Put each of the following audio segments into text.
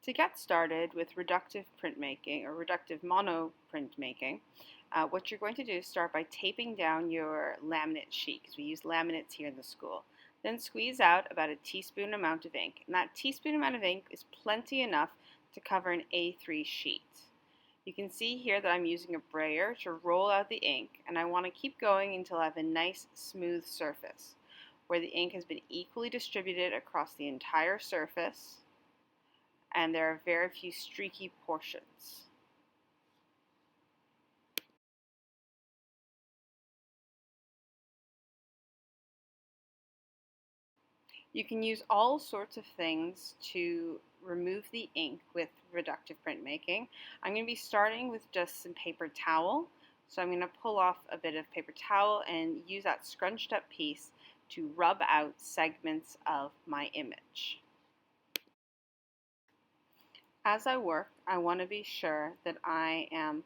To get started with reductive printmaking or reductive monoprintmaking, what you're going to do is start by taping down your laminate sheet, because we use laminates here in the school. Then squeeze out about a teaspoon amount of ink, and that teaspoon amount of ink is plenty enough to cover an A3 sheet. You can see here that I'm using a brayer to roll out the ink, and I want to keep going until I have a nice smooth surface where the ink has been equally distributed across the entire surface and there are very few streaky portions. You can use all sorts of things to remove the ink with reductive printmaking. I'm going to be starting with just some paper towel. So I'm going to pull off a bit of paper towel and use that scrunched up piece to rub out segments of my image. As I work, I want to be sure that I am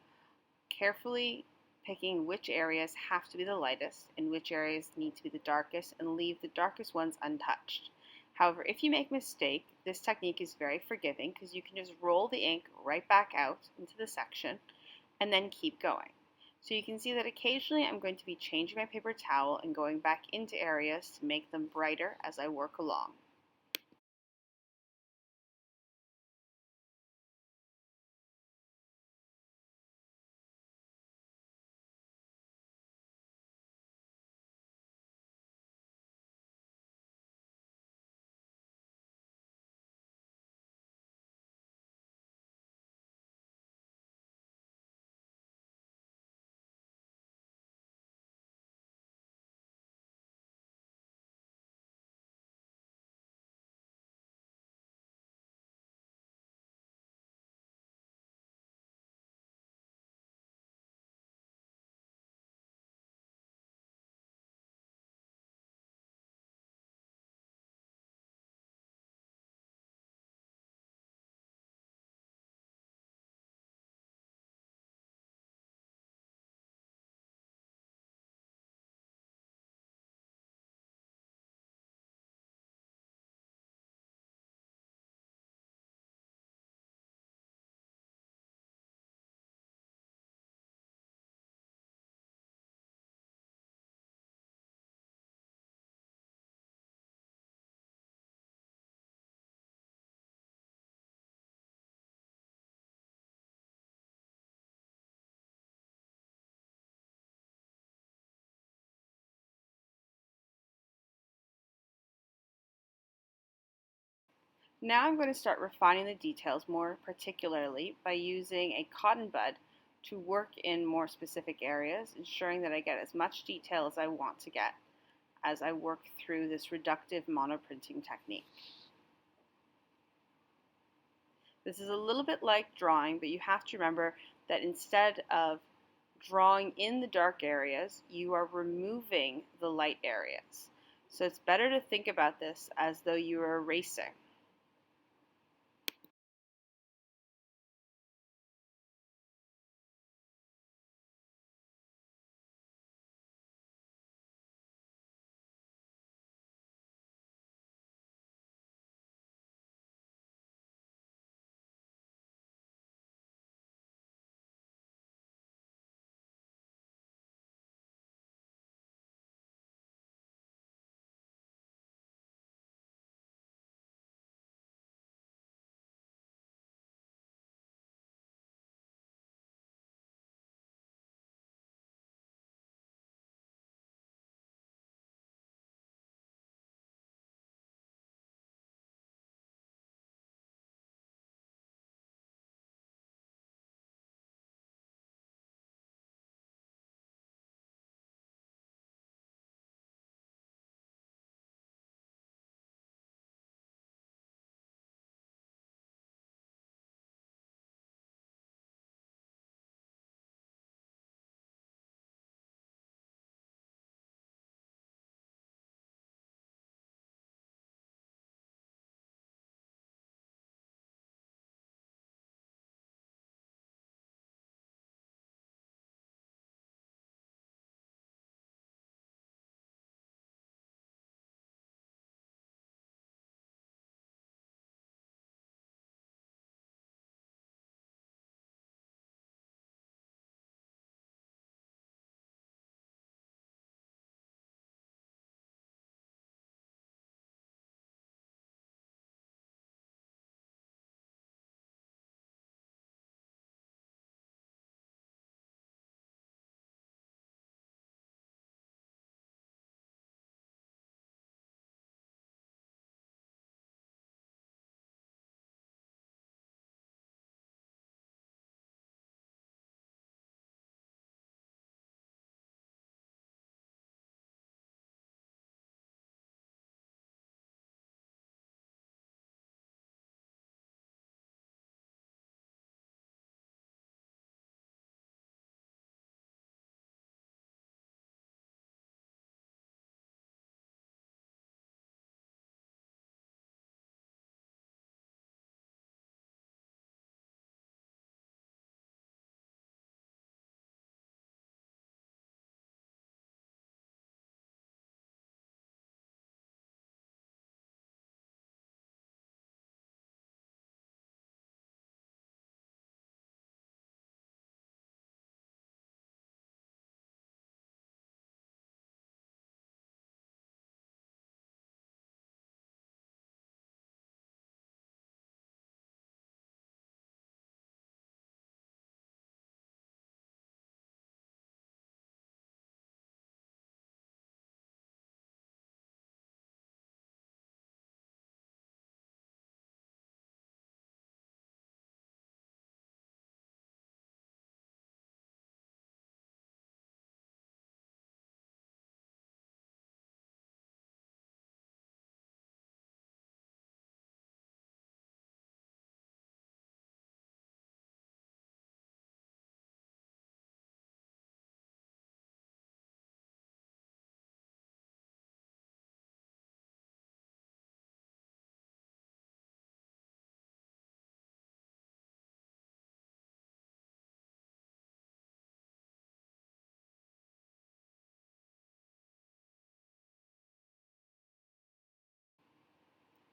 carefully picking which areas have to be the lightest and which areas need to be the darkest, and leave the darkest ones untouched. However, if you make a mistake, this technique is very forgiving because you can just roll the ink right back out into the section and then keep going. So you can see that occasionally I'm going to be changing my paper towel and going back into areas to make them brighter as I work along. Now I'm going to start refining the details more particularly by using a cotton bud to work in more specific areas, ensuring that I get as much detail as I want to get as I work through this reductive monoprinting technique. This is a little bit like drawing, but you have to remember that instead of drawing in the dark areas, you are removing the light areas. So it's better to think about this as though you are erasing.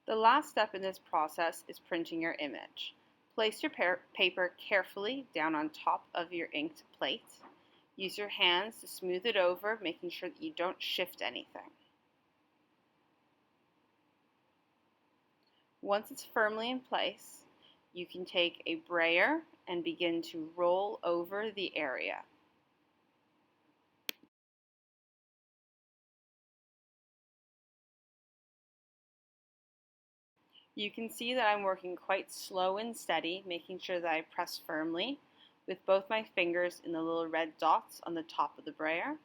The last step in this process is printing your image. Place your paper carefully down on top of your inked plate. Use your hands to smooth it over, making sure that you don't shift anything. Once it's firmly in place, you can take a brayer and begin to roll over the area. You can see that I'm working quite slow and steady, making sure that I press firmly with both my fingers in the little red dots on the top of the brayer.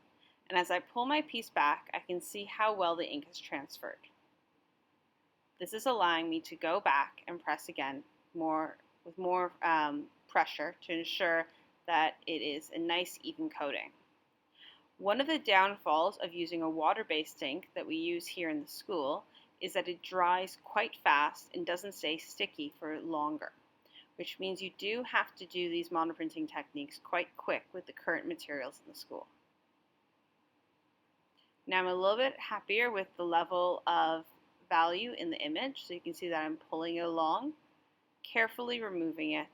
And as I pull my piece back, I can see how well the ink has transferred. This is allowing me to go back and press again with more pressure to ensure that it is a nice even coating. One of the downfalls of using a water-based ink that we use here in the school is that it dries quite fast and doesn't stay sticky for longer, which means you do have to do these monoprinting techniques quite quick with the current materials in the school. Now I'm a little bit happier with the level of value in the image, so you can see that I'm pulling it along, carefully removing it.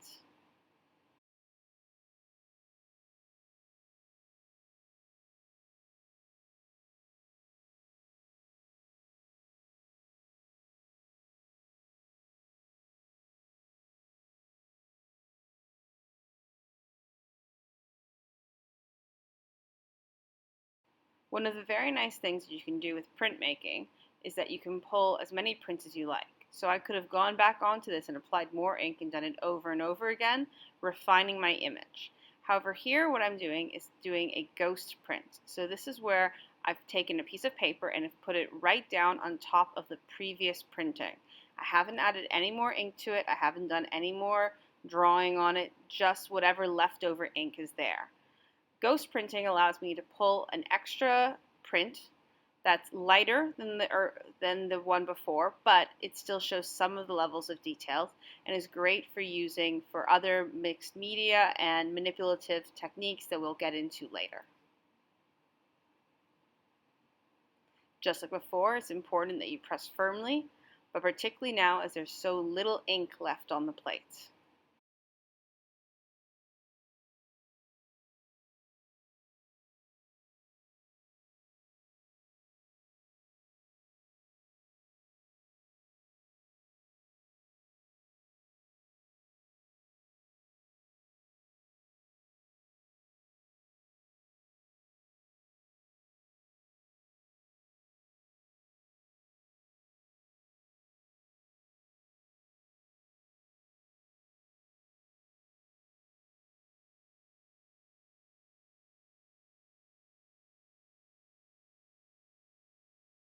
One of the very nice things that you can do with printmaking is that you can pull as many prints as you like. So I could have gone back onto this and applied more ink and done it over and over again, refining my image. However, here what I'm doing is doing a ghost print. So this is where I've taken a piece of paper and have put it right down on top of the previous printing. I haven't added any more ink to it. I haven't done any more drawing on it, just whatever leftover ink is there. Ghost printing allows me to pull an extra print that's lighter than the one before, but it still shows some of the levels of details and is great for using for other mixed media and manipulative techniques that we'll get into later. Just like before, it's important that you press firmly, but particularly now as there's so little ink left on the plate.